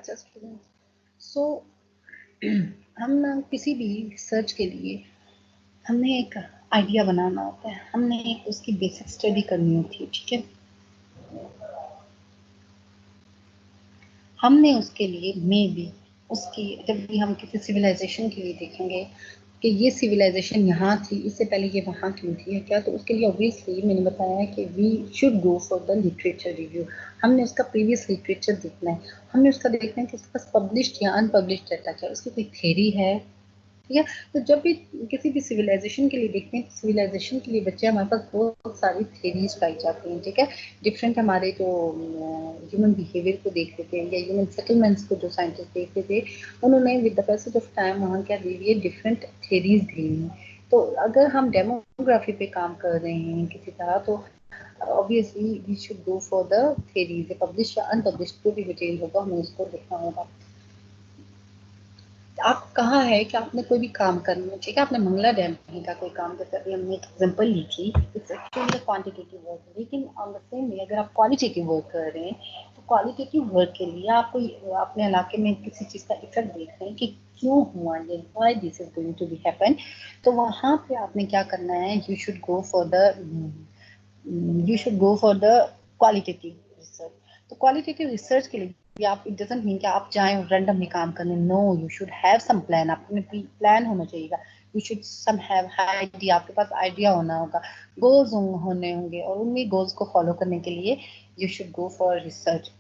अच्छा स्टूडेंट। सो हम ना किसी भी रिसर्च के लिए हमने एक आइडिया बनाना होता है, हमने एक उसकी बेसिक स्टडी करनी होती है, ठीक है। हमने उसके लिए मे बी उसकी जब भी हम किसी सिविलाइजेशन के लिए देखेंगे कि ये सिविलाइजेशन यहाँ थी, इससे पहले ये वहाँ क्यों थी, है क्या, तो उसके लिए ऑब्वियसली मैंने बताया है कि we should go for the literature review. हमने उसका प्रीवियस लिटरेचर देखना है, हमने उसका देखना है कि उसके पास पब्लिश्ड या अनपब्लिश्ड डाटा क्या, उसकी कोई थ्योरी है, ठीक है। तो जब भी किसी भी सिविलाइजेशन के लिए देखते हैं, सिविलाइजेशन के लिए बच्चे हमारे पास बहुत सारी थ्योरीज पाई जाती हैं, ठीक है। डिफरेंट हमारे जो ह्यूमन बिहेवियर को देखते थे या ह्यूमन सेटलमेंट्स को जो साइंटिस्ट देखते थे, उन्होंने with the passage of time वहाँ क्या दी हुई है, डिफरेंट थ्योरीज दी हुई हैं। तो अगर हम डेमोग्राफी पे काम कर रहे हैं किसी तरह, तो obviously we should go for the theories, publish या अनपब्लिश जो भी डिटेल होगा हमें उसको देखना होगा। आप कहाँ है कि आपने कोई भी काम करना है, ठीक है, आपने मंगला डैम का कोई काम, जैसे अभी हमने एक एग्जांपल ली थी, इट्स एक्चुअली क्वांटिटेटिव वर्क, लेकिन ऑन द सेम वे अगर आप क्वालिटेटिव वर्क कर रहे हैं, तो क्वालिटेटिव वर्क के लिए आप कोई अपने इलाके में किसी चीज़ का इफेक्ट देख रहे हैं कि क्यों हुआ ये, why this is going to be happen, तो वहाँ पे आपने क्या करना है, you should go for the qualitative research. तो क्वालिटेटिव रिसर्च के लिए आप, इट डजंट मीन कि आप जाएं और रैंडमली काम करने, no, you should have some plan, अपने प्लान होना चाहिए, you should some have idea, आपके पास आइडिया होना होगा, गोल्स होने होंगे, और उन्हीं गोल्स को फॉलो करने के लिए you should go for research.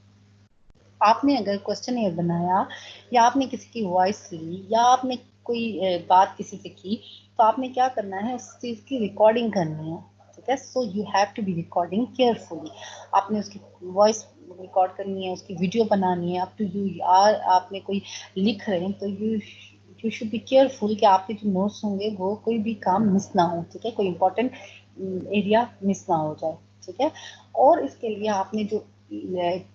आपने अगर क्वेश्चन बनाया या आपने किसी की वॉइस ली या आपने कोई बात किसी से की, तो आपने क्या करना है, उस चीज़ की रिकॉर्डिंग करनी है, ठीक है। So you have to be recording carefully. आपने उसकी वॉइस रिकॉर्ड करनी है, उसकी वीडियो बनानी है, अप टू यू। यार आपने कोई लिख रहे हैं तो यू शुड बी केयरफुल कि आपके जो नोट्स होंगे वो कोई भी काम मिस ना हो, ठीक है, कोई इंपॉर्टेंट एरिया मिस ना हो जाए, ठीक है। और इसके लिए आपने जो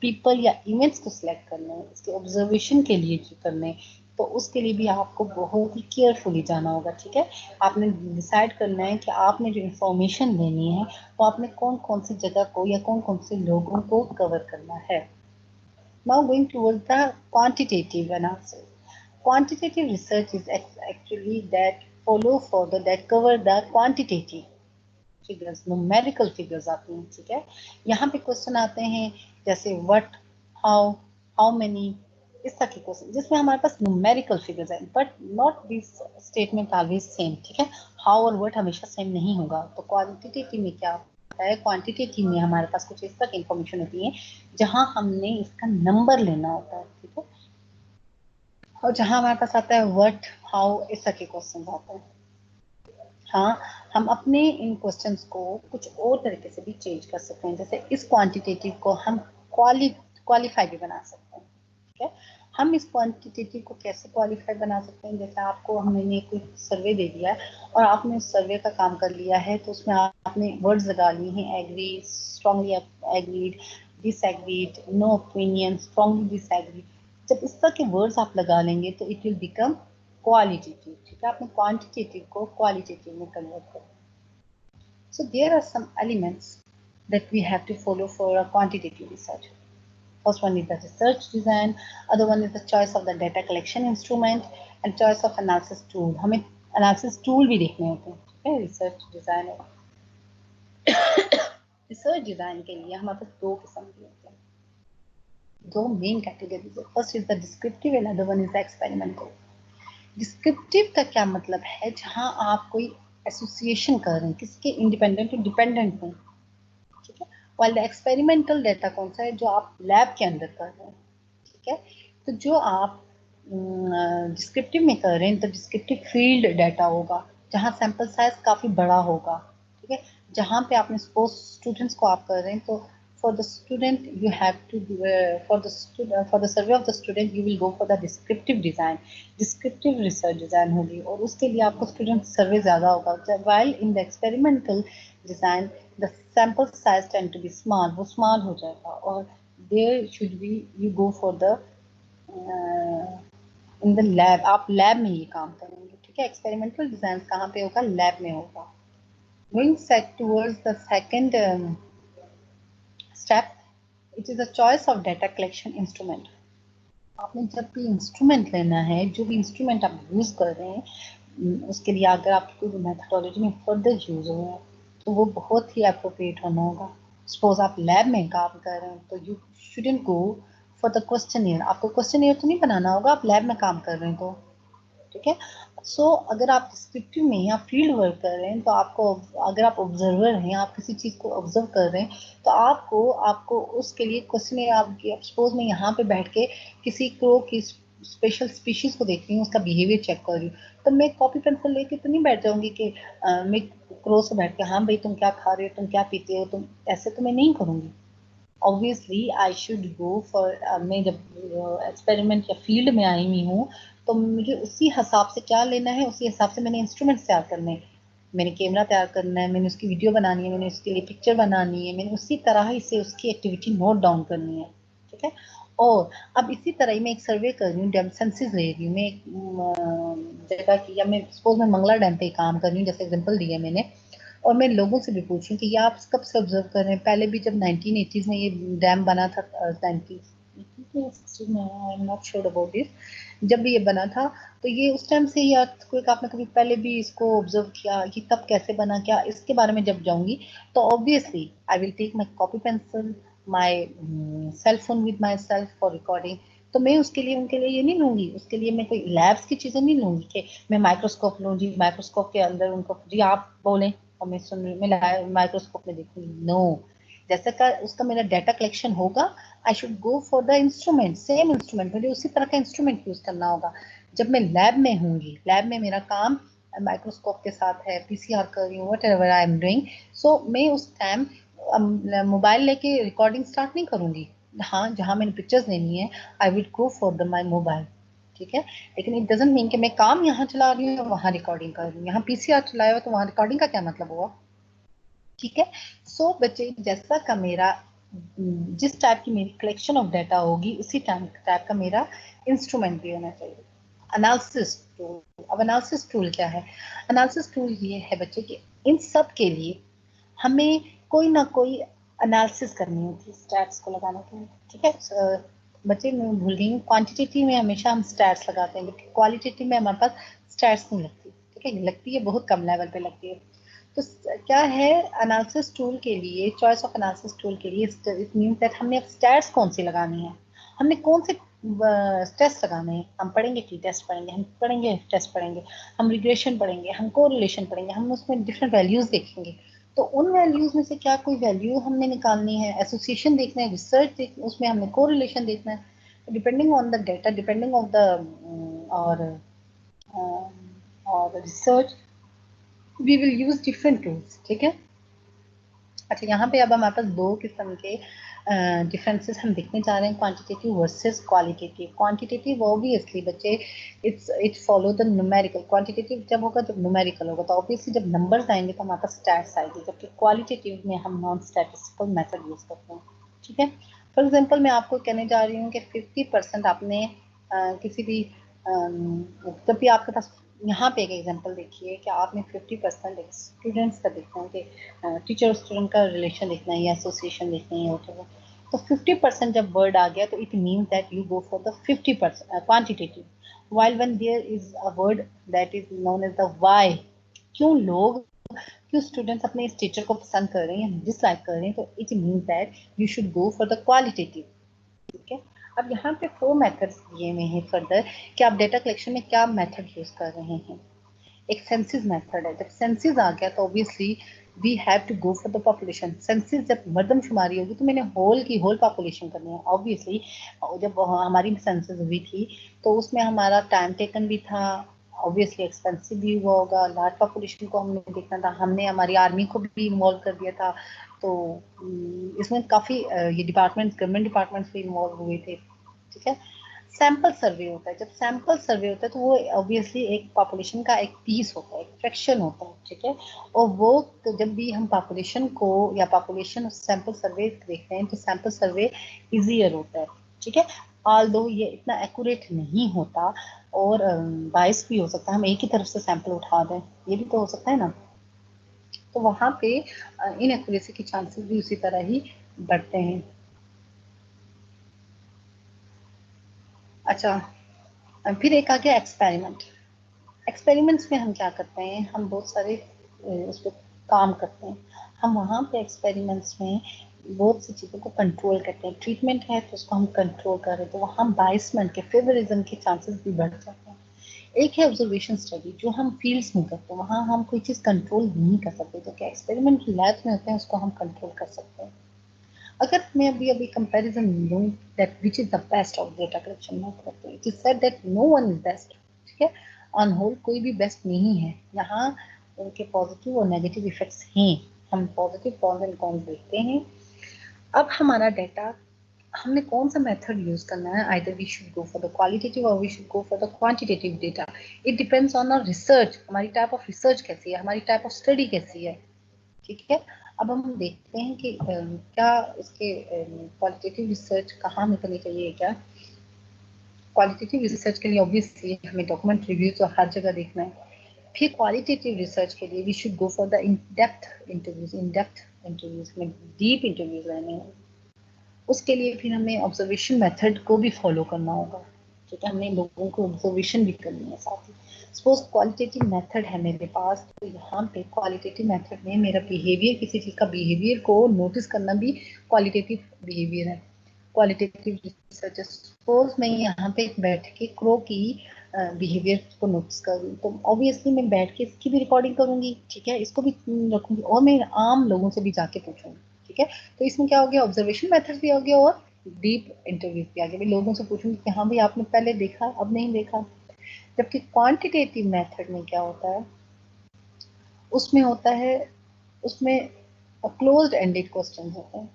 पीपल या इवेंट्स को सिलेक्ट करना है, इसके ऑब्जर्वेशन के लिए जो करना है, तो उसके लिए भी आपको बहुत ही केयरफुली जाना होगा, ठीक है। आपने डिसाइड करना है कि आपने जो इंफॉर्मेशन लेनी है, तो आपने कौन कौन सी जगह को या कौन कौन से लोगों को कवर करना है। Now going towards the quantitative analysis. Quantitative research is actually that follow further that cover the quantitative figures, numerical figures आते हैं, ठीक है। यहाँ पे क्वेश्चन आते हैं जैसे व्हाट, हाउ, हाउ मेनी, इस तरह के क्वेश्चन जिसमें हमारे पास न्यूमेरिकल फिगर्स है, but not this statement always same, ठीक है। हाउ और व्हाट हमेशा सेम नहीं होगा। तो क्वांटिटेटिव में क्या होता है, क्वांटिटेटिव में हमारे पास कुछ इस तरह की इंफॉर्मेशन होती है जहां हमने इसका नंबर लेना होता है, ठीक है। और जहां हमारे पास आता है व्हाट, हाउ, इस तरह के क्वेश्चन आते हैं। हाँ, हम अपने इन क्वेश्चंस को कुछ और तरीके से भी चेंज कर सकते हैं, जैसे इस क्वांटिटेटिव को हम क्वालिफाई भी बना सकते हैं, ठीक है। हम इस क्वांटिटेटिव को कैसे क्वालिफाई बना सकते हैं, जैसे आपको हमने कोई सर्वे दे दिया है और आपने उस सर्वे का काम कर लिया है, तो उसमें आपने वर्ड्स लगा लिए हैं, agree, strongly agreed, disagreed, no opinion, strongly disagreed. जब इस तरह के वर्ड्स आप लगा लेंगे तो इट विल बिकम क्वालिटेटिव, ठीक है। आपने क्वांटिटेटिव को क्वालिटेटिव में कन्वर्ट कर। So there are some elements that we have to follow for a quantitative research. First one is the research design, other one is the choice of the data collection instrument and choice of analysis tool. हमें analysis tool भी देखने होते हैं, ठीक है, research design. Research design के लिए हमारे पास दो किस्म के होते हैं, दो मेन कैटेगरीज है। First is the descriptive and other one is the experimental. Descriptive का क्या मतलब है, जहां आप कोई एसोसिएशन कर रहे हैं, किसके इंडिपेंडेंट और डिपेंडेंट में, ठीक है। वाइल द एक्सपेरिमेंटल डाटा कौन सा है, जो आप लैब के अंदर कर रहे हैं, ठीक है। तो जो आप डिस्क्रिप्टिव में कर रहे हैं, तो डिस्क्रिप्टिव फील्ड डाटा होगा, जहां सैंपल साइज काफी बड़ा होगा, ठीक है। जहां पे आपने सपोज स्टूडेंट्स को आप कर रहे हैं, तो for the student you have to for the survey of the student you will go for the descriptive design, descriptive research design होगी, और उसके लिए आपको student survey ज़्यादा होगा। while in the experimental design the sample size tend to be small, वो small हो जाएगा, और there should be you go for the in the lab, आप लैब में ये काम करेंगे, ठीक है। एक्सपेरिमेंटल डिजाइन कहाँ पे होगा, लैब में होगा। Going set towards the second step, it is a choice of data collection instrument. आपने जब भी इंस्ट्रूमेंट लेना है, जो भी इंस्ट्रूमेंट आप यूज कर रहे हैं, उसके लिए अगर आपकी कोई मेथोडोलॉजी में फर्दर यूज हो रहा है तो वो बहुत ही अप्रोप्रिएट होना होगा। सपोज आप लैब में काम कर रहे हैं तो you shouldn't go for the questionnaire. आपको क्वेश्चनियर तो नहीं बनाना होगा, आप लैब में काम कर रहे हैं तो ठीक है। सो अगर आप डिस्क्रिप्टिव में या फील्ड वर्क कर रहे हैं तो आपको, अगर आप ऑब्जर्वर हैं, आप किसी चीज को ऑब्जर्व कर रहे हैं तो आपको आपको उसके लिए क्वेश्चन, आपकी सपोज मैं यहाँ पे बैठ के किसी क्रो की स्पेशल स्पीशीज को देख रही हूँ, उसका बिहेवियर चेक कर रही हूँ, तो मैं कॉपी पेंसिल लेके तो नहीं बैठ जाऊंगी कि मैं क्रो से बैठ के, हाँ भाई तुम क्या खा रहे हो, तुम क्या पीते हो, तुम ऐसे तो मैं नहीं करूंगी। Obviously I should go for, मैं जब एक्सपेरिमेंट या फील्ड में आई हुई हूँ तो मुझे उसी हिसाब से क्या लेना है, उसी हिसाब से मैंने इंस्ट्रूमेंट्स तैयार करने हैं, मैंने कैमरा तैयार करना है, मैंने उसकी वीडियो बनानी है, मैंने उसके लिए पिक्चर बनानी है, मैंने उसी तरह से उसकी एक्टिविटी नोट डाउन करनी है। ठीक है। और अब इसी तरह ही मैं एक सर्वे कर रही हूँ, सेंसिस ले रही हूँ मैं एक जगह की, या मैं सपोज मैं मंगला डैम पे काम कर रही हूँ, जैसे एग्जाम्पल दिया मैंने, और मैं लोगों से भी पूछूं कि ये आप कब से ऑब्जर्व कर रहे हैं। पहले भी जब 1980s में ये डैम बना था, 1960 में, I am not sure about this, जब भी ये बना था तो ये उस टाइम से ही अर्थक्वेक, आपने कभी पहले भी इसको ऑब्जर्व किया कि कब कैसे बना, क्या इसके बारे में जब जाऊंगी तो obviously I will take my copy pencil, my cell phone with myself for recording. तो मैं उसके लिए, उनके लिए ये नहीं लूंगी, उसके लिए मैं कोई लैब्स की चीजें नहीं लूंगी कि मैं माइक्रोस्कोप लूँ जी, माइक्रोस्कोप के अंदर उनको जी आप बोलें और मैं सुन रही हूँ, मैं माइक्रोस्कोप में देखूंगी, नो। जैसे का उसका मेरा डाटा कलेक्शन होगा, I should go for the instrument, same instrument, मुझे उसी तरह का इंस्ट्रूमेंट यूज करना होगा। जब मैं लैब में होंगी, लैब में मेरा काम माइक्रोस्कोप के साथ है, पीसीआर कर रही हूँ, whatever I am doing, so मैं उस टाइम मोबाइल लेके रिकॉर्डिंग स्टार्ट नहीं करूंगी। हाँ, जहाँ मैंने पिक्चर्स लेनी है I will go for the my mobile. ठीक है। लेकिन इट डजंट मीन कि मैं काम यहाँ चला रही हूँ वहां रिकॉर्डिंग कर रही हूँ, यहाँ पीसीआर चलाया हुआ तो वहां रिकॉर्डिंग का क्या मतलब हुआ। ठीक है। सो बच्चे, जैसा का मेरा जिस टाइप की मेरी कलेक्शन ऑफ डाटा होगी उसी टाइप का मेरा इंस्ट्रूमेंट भी होना चाहिए। एनालिसिस टूल, अब एनालिसिस टूल क्या है? एनालिसिस टूल ये है बच्चे कि इन सब के लिए हमें कोई ना कोई एनालिसिस करनी होती है स्टैट्स को लगाने के लिए। ठीक है। बच्चे, मैं भूल गई हूँ, क्वांटिटेटिव में हमेशा हम स्टैट्स लगाते हैं, क्वालिटेटिव में हमारे पास स्टैट्स नहीं लगती। ठीक है, लगती है बहुत कम लेवल पे लगती है। तो क्या है एनालिसिस टूल के लिए, चॉइस ऑफ एनालिसिस टूल के लिए, इट मींस दैट हमने अब स्टैट्स कौन सी लगानी है, हमने कौन से टेस्ट लगाने हैं। हम पढ़ेंगे टी टेस्ट पढ़ेंगे, हम पढ़ेंगे टेस्ट पढ़ेंगे, हम रिग्रेशन पढ़ेंगे, हम कोरिलेशन पढ़ेंगे, हम उसमें डिफरेंट वैल्यूज देखेंगे। तो उन वैल्यूज में से क्या कोई वैल्यू हमने निकालनी है, एसोसिएशन देखना है, रिसर्च देखना, उसमें हमने कोरिलेशन देखना है। Depending on the data, depending on the और और research, we will use different tools. ठीक है। अच्छा, यहाँ पे अब हमारे पास दो किस्म के डिफरेंसेस हम देखने जा रहे हैं, quantitative versus qualitative. Quantitative obviously बच्चे, it follow the numerical. Quantitative जब होगा जब न्यूमेरिकल होगा, तो ऑब्वियसली जब नंबर्स आएंगे तो हमारे पास स्टैट्स आएगी, जबकि क्वालिटेटिव में हम नॉन स्टैटिस्टिकल मेथड यूज करते हैं। ठीक है। फॉर एग्जाम्पल मैं आपको कहने जा रही हूँ कि 50% आपने किसी भी जब भी आपके पास, यहाँ पे एक एग्जांपल देखिए कि आपने 50% स्टूडेंट्स का देखना है कि टीचर स्टूडेंट का रिलेशन देखना है या एसोसिएशन देखना है, होता है तो 50% जब वर्ड आ गया तो it means that you go for the 50% quantitative, while when there is a word that is known as the why, क्यों लोग, क्यों स्टूडेंट्स अपने इस टीचर को पसंद कर रहे हैं या डिसलाइक कर रहे हैं, तो it means that you should go for the qualitative. ठीक है। अब यहाँ पे 4 मेथड्स दिए हुए हैं फर्दर कि आप डेटा कलेक्शन में क्या मेथड यूज कर रहे हैं। एक सेंसिस मेथड है, जब सेंसिस आ गया तो obviously we have to go for the population. Census जब मर्दमशुमारी होगी तो मैंने होल की होल पॉपुलेशन करनी है ऑब्वियसली। जब हमारी सेंसिस हुई थी तो उसमें हमारा टाइम टेकन भी था, ऑब्वियसली एक्सपेंसिव भी हुआ होगा, लार्ज पॉपुलेशन को हमने देखना था, हमने हमारी आर्मी को भी इन्वॉल्व कर दिया था। तो इसमें काफ़ी ये डिपार्टमेंट, गवर्नमेंट डिपार्टमेंट्स भी इन्वॉल्व हुए थे। ठीक है। सैंपल सर्वे होता है, जब सैंपल सर्वे होता है तो वो ऑब्वियसली एक पॉपुलेशन का एक पीस होता है, एक फ्रैक्शन होता है। ठीक है। और वो तो जब भी हम पॉपुलेशन को या पॉपुलेशन सैंपल सर्वे देखते हैं तो सैंपल सर्वे इजियर होता है। ठीक है। ऑल दो ये इतना एक्यूरेट नहीं होता और बाइस भी हो सकता है, हम एक ही तरफ से सैंपल उठा दें, ये भी तो हो सकता है ना। तो वहां पे इनएक्यूरेसी के चांसेस भी उसी तरह ही बढ़ते हैं। अच्छा, फिर एक आ गया एक्सपेरिमेंट। एक्सपेरिमेंट्स में हम क्या करते हैं, हम बहुत सारे उस पर काम करते हैं। हम वहाँ पे एक्सपेरिमेंट्स में बहुत सी चीज़ों को कंट्रोल करते हैं। ट्रीटमेंट है तो उसको हम कंट्रोल कर रहे हैं, तो वहाँ बायसमेंट के, फेवरिज्म के चांसेस भी बढ़ जाते हैं। एक है ऑब्जर्वेशन स्टडी, जो हम फील्ड्स में करते हैं, वहाँ हम कोई चीज़ कंट्रोल नहीं कर सकते, जो कि एक्सपेरिमेंट लैब में होते हैं उसको हम कंट्रोल कर सकते हैं। अगर मैं अभी अभी कंपैरिजन लूँ that which is the best of data collection method, it is said that no one is best, ठीक है। ऑन होल कोई भी बेस्ट नहीं है, यहाँ उनके पॉजिटिव और नेगेटिव इफेक्ट्स हैं। हम पॉजिटिव कॉन्स एंड कॉन्स देखते हैं। अब हमारा डेटा, हमने कौन सा मेथड यूज करना है, either we should go for the qualitative और we should go for the quantitative data. It depends on our research, हमारी टाइप ऑफ रिसर्च कैसी है, हमारी टाइप ऑफ स्टडी कैसी है, ठीक है। अब हम देखते हैं कि क्या इसके क्वालिटेटिव रिसर्च कहाँ में करनी चाहिए। क्या क्वालिटेटिव रिसर्च के लिए ऑब्वियसली हमें डॉक्यूमेंट रिव्यू तो हर जगह देखना है। फिर क्वालिटेटिव रिसर्च के लिए we should go for the in depth interviews में डीप इंटरव्यूज लेने हैं। उसके लिए फिर हमें ऑब्जर्वेशन मेथड को भी फॉलो करना होगा, ठीक है। हमने लोगों को ऑब्जर्वेशन भी करनी है साथ ही। सपोज क्वालिटेटिव मेथड है मेरे पास, तो यहाँ पे क्वालिटेटिव मेथड में मेरा बिहेवियर, किसी चीज़ का बिहेवियर को नोटिस करना भी क्वालिटेटिव बिहेवियर है, क्वालिटेटिव रिसर्च। सपोज मैं यहाँ पे बैठ के क्रो की बिहेवियर को नोटिस करूँ, तो ऑब्वियसली मैं बैठ के इसकी भी रिकॉर्डिंग करूंगी, ठीक है, इसको भी रखूंगी, और मैं आम लोगों से भी जाके पूछूंगी, ठीक है। तो इसमें क्या हो गया, ऑब्जर्वेशन मेथड भी हो गया और डीप इंटरव्यू भी आ गया। मैं लोगों से पूछूंगी कि हाँ भाई आपने पहले देखा, अब नहीं देखा। जबकि क्वांटिटेटिव मेथड में क्या होता है, उसमें होता है, उसमें क्लोज्ड एंडेड क्वेश्चन होते हैं,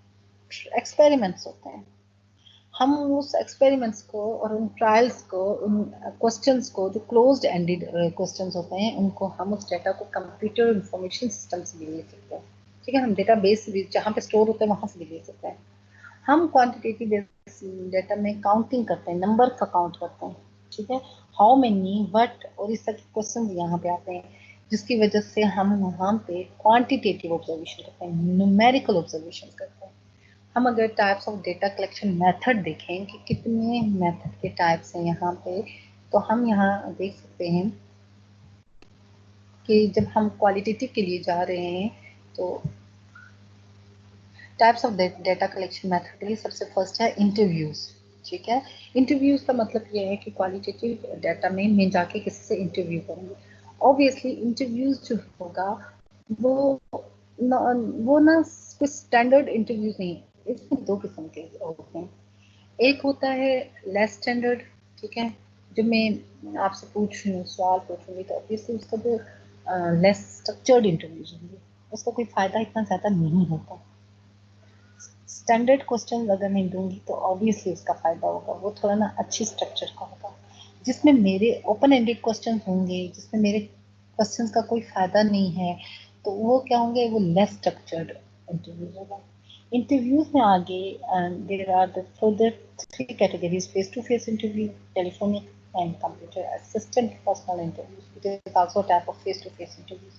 एक्सपेरिमेंट्स होते हैं। हम उस एक्सपेरिमेंट्स को और उन ट्रायल्स को, उन क्वेश्चंस को, जो क्लोज्ड एंडेड क्वेश्चंस होते हैं, उनको हम उस डेटा को कंप्यूटर इंफॉर्मेशन सिस्टम से भी ले सकते हैं, ठीक है। हम डेटा बेस जहाँ पे स्टोर होते हैं वहां से भी ले सकते हैं। हम क्वांटिटेटिव डेटा में काउंटिंग करते हैं, नंबर का काउंट करते हैं, ठीक है। हाउ मेनी, व्हाट और इस तरह के क्वेश्चन यहाँ पे आते हैं, जिसकी वजह से हम वहाँ पे क्वांटिटेटिव ऑब्जर्वेशन करते हैं, न्यूमेरिकल ऑब्जर्वेशन करते हैं। हम अगर types of data collection method देखें कि कितने मेथड के टाइप्स हैं यहाँ पे, तो हम यहाँ देख सकते हैं कि जब हम क्वालिटेटिव के लिए जा रहे हैं, तो types of data collection method के लिए सबसे फर्स्ट है इंटरव्यूज, ठीक है। इंटरव्यूज का मतलब ये है कि क्वालिटेटिव डेटा में मैं जाके किसी से इंटरव्यू करूँगी। ऑब्वियसली इंटरव्यूज जो होगा वो वो ना कोई स्टैंडर्ड इंटरव्यूज नहीं है, इसमें दो किस्म के होते हैं। एक होता है लेस स्टैंडर्ड, ठीक है, जो मैं आपसे पूछ रही हूँ, सवाल पूछूंगी, तो ऑब्वियसली उसका जो लेस स्ट्रक्चर्ड इंटरव्यूज होंगे, उसका कोई फायदा इतना ज्यादा नहीं होता। स्टैंडर्ड क्वेश्चन अगर मैं दूंगी तो ऑब्वियसली उसका फायदा होगा, वो थोड़ा ना अच्छी स्ट्रक्चर का होगा, जिसमें मेरे ओपन एंडेड क्वेश्चन होंगे, जिसमें मेरे क्वेश्चंस का कोई फायदा नहीं है, तो वो क्या होंगे, वो लेस स्ट्रक्चर्ड इंटरव्यू होगा। इंटरव्यूज में आगे there are the further three categories: face to face interview, telephonic and computer assistant personal interviews. It is also type of face to face interviews.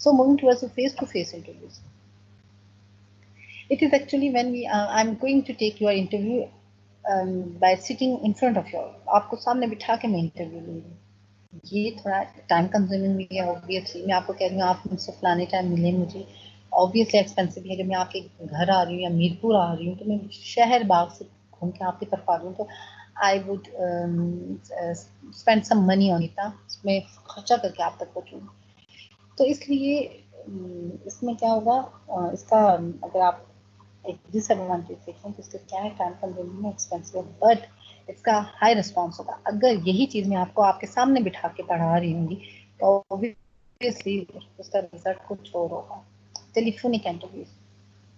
So moving towards the face-to-face interviews, it is actually when we I'm going to take your interview by sitting in front of you, आपको सामने बिठा के मैं interview लूंगी। ये थोड़ा time consuming भी है ऑब्वियसली। मैं आपको कह रही हूँ आप मुझसे फलाने टाइम मिले मुझे, ऑब्वियसली एक्सपेंसिव है। अगर मैं आपके घर आ रही हूँ या मीरपुर आ रही हूँ, तो मैं शहर बाग से घूम के आपकी तरफ आ रही हूँ, तो I would spend some money on it, उसमें खर्चा करके आप तक पहुँचूंगी। तो इसलिए इसमें क्या होगा, इसका अगर आप एक डिसएडवांटेज देखें तो इसका क्या है, टाइम कंज्यूमिंग, एक्सपेंसिव, बट इसका हाई रिस्पॉन्स होगा। अगर यही चीज़ मैं आपको आपके सामने बिठा के पढ़ा रही होंगी, तो ऑब्वियसली उसका रिजल्ट कुछ और होगा। टेलीफोनिक इंटरव्यू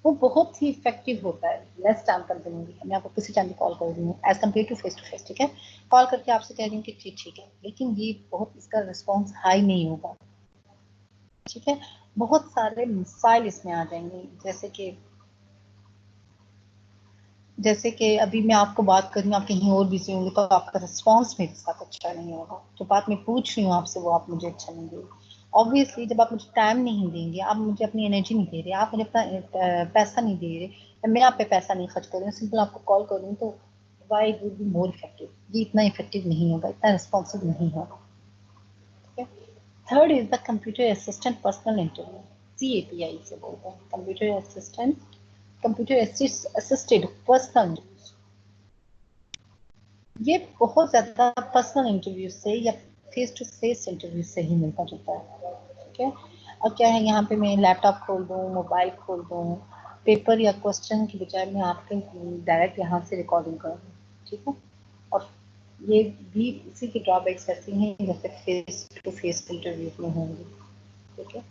वो बहुत ही इफेक्टिव होता है, लेस टाइम कंज्यूमिंग है। मैं आपको किसी टाइम भी कॉल कर रही हूँ as compare to face to face, ठीक है। कॉल करके आपसे कह रही हूँ कि ठीक है, लेकिन ये बहुत, इसका रिस्पॉन्स हाई नहीं होगा, ठीक है। बहुत सारे मिसाइल इसमें आ जाएंगे, जैसे कि अभी मैं आपको बात कर रही हूँ, आप कहीं और बिजी होंगे, तो आपका रिस्पॉन्स मेरे साथ अच्छा नहीं होगा। जो बात मैं पूछ रही हूँ आपसे, वो आप मुझे अच्छा नहीं देंगे। ऑब्वियसली जब आप मुझे टाइम नहीं देंगे, आप मुझे अपनी एनर्जी नहीं दे रहे, आप मुझे अपना पैसा नहीं दे रहे, मैं आप पे पैसा नहीं खर्च कर रही हूँ, सिंपल आपको कॉल कर रही हूँ, तो why it would be more effective, ये इतना इफेक्टिव नहीं होगा, इतना रिस्पॉन्सिव नहीं होगा। ठीक है। Third is the computer assistant personal interview, CAPI से बोलते हैं, कंप्यूटर असिस्टेड पर्सनल। ये बहुत ज्यादा पर्सनल इंटरव्यू से या फेस टू फेस इंटरव्यू से ही मिलता जुलता है। ठीक है। अब क्या है, यहाँ पे मैं लैपटॉप खोल दूँ, मोबाइल खोल दूँ, पेपर या क्वेश्चन की बजाय मैं आपके डायरेक्ट यहाँ से रिकॉर्डिंग कर दूँ। ठीक है। और ये भी इसी की ड्रॉबैक्स ऐसी हैं जैसे फेस टू फेस इंटरव्यू में होंगी। ठीक है।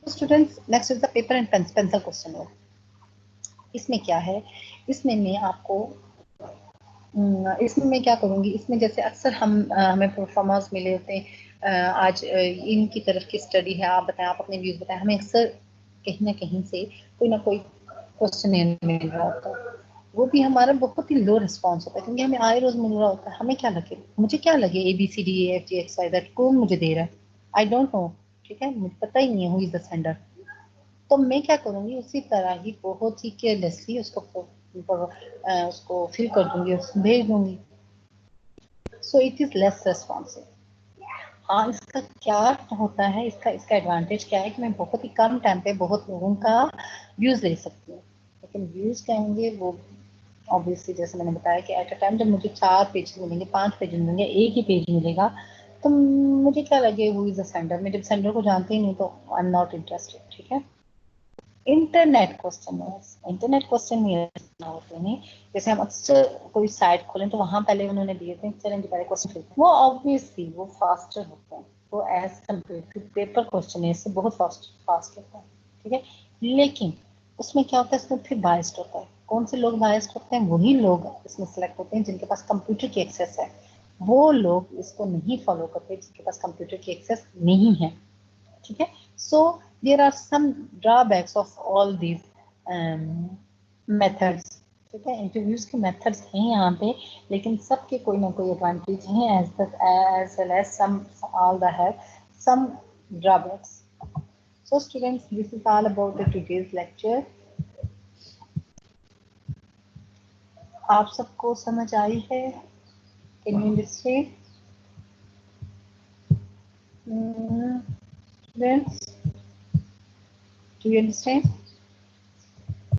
Students, next is the paper and pencil question work. इसमें क्या है, इसमें मैं आपको इसमें मैं क्या करूँगी, इसमें जैसे अक्सर हमें परफॉर्मर्स मिले होते हैं, आज इनकी तरफ की स्टडी है, आप बताएं, आप अपने व्यूज बताएं, हमें अक्सर कहीं ना कहीं से कोई ना कोई क्वेश्चन मिल रहा होता है, वो भी हमारा बहुत ही लो रिस्पॉन्स होता है, क्योंकि हमें आए रोज मिल रहा होता है, हमें क्या लगे, मुझे क्या लगे ABCDEFGXYZ कौन मुझे दे रहा है, आई डोंट नो। ठीक है, मुझे पता ही नहीं है हु इज द सेंडर। तो मैं क्या करूँगी, उसी तरह ही बहुत ही केयरलेसली उसको फिल कर दूंगी और भेज दूंगी। So it is less responsive. हाँ, इसका क्या होता है, इसका इसका एडवांटेज क्या है कि मैं बहुत ही कम टाइम पे बहुत लोगों का व्यूज ले सकती हूँ, लेकिन व्यूज क्या होंगे वो ऑब्वियसली जैसे मैंने बताया कि एट अ टाइम जब मुझे 4 पेज मिलेंगे, 5 पेज मिलेंगे, एक ही पेज मिलेगा, तो मुझे क्या लगे हु इज द सेंडर, मैं जब सेंडर को जानते ही नहीं तो आई एम नॉट इंटरेस्टेड। ठीक है। इंटरनेट क्वेश्चन में होते हैं, जैसे हम अक्सर कोई साइट खोलें तो वहां पहले उन्होंने दिए थे, चलें जी पहले क्वेश्चन फिल, वो ऑब्वियसली वो फास्टर होते हैं, वो as compare to paper question से बहुत फास्ट होता है। ठीक है। लेकिन उसमें क्या होता है, इसमें फिर बायस्ड होता है, कौन से लोग बायस्ड होते हैं, वही लोग इसमें सिलेक्ट होते हैं जिनके पास कंप्यूटर की एक्सेस है, वो लोग इसको नहीं फॉलो करते जिनके पास कंप्यूटर की एक्सेस नहीं है। ठीक है। So there are some drawbacks of all these methods. ठीक है, इंटरव्यूज के मेथड्स हैं यहाँ पे, लेकिन सबके कोई ना कोई एडवांटेज हैं as well as some all the have some drawbacks. So students, this is all about the today's lecture. आप सबको समझ आई है? Can you understand? Students, do you understand?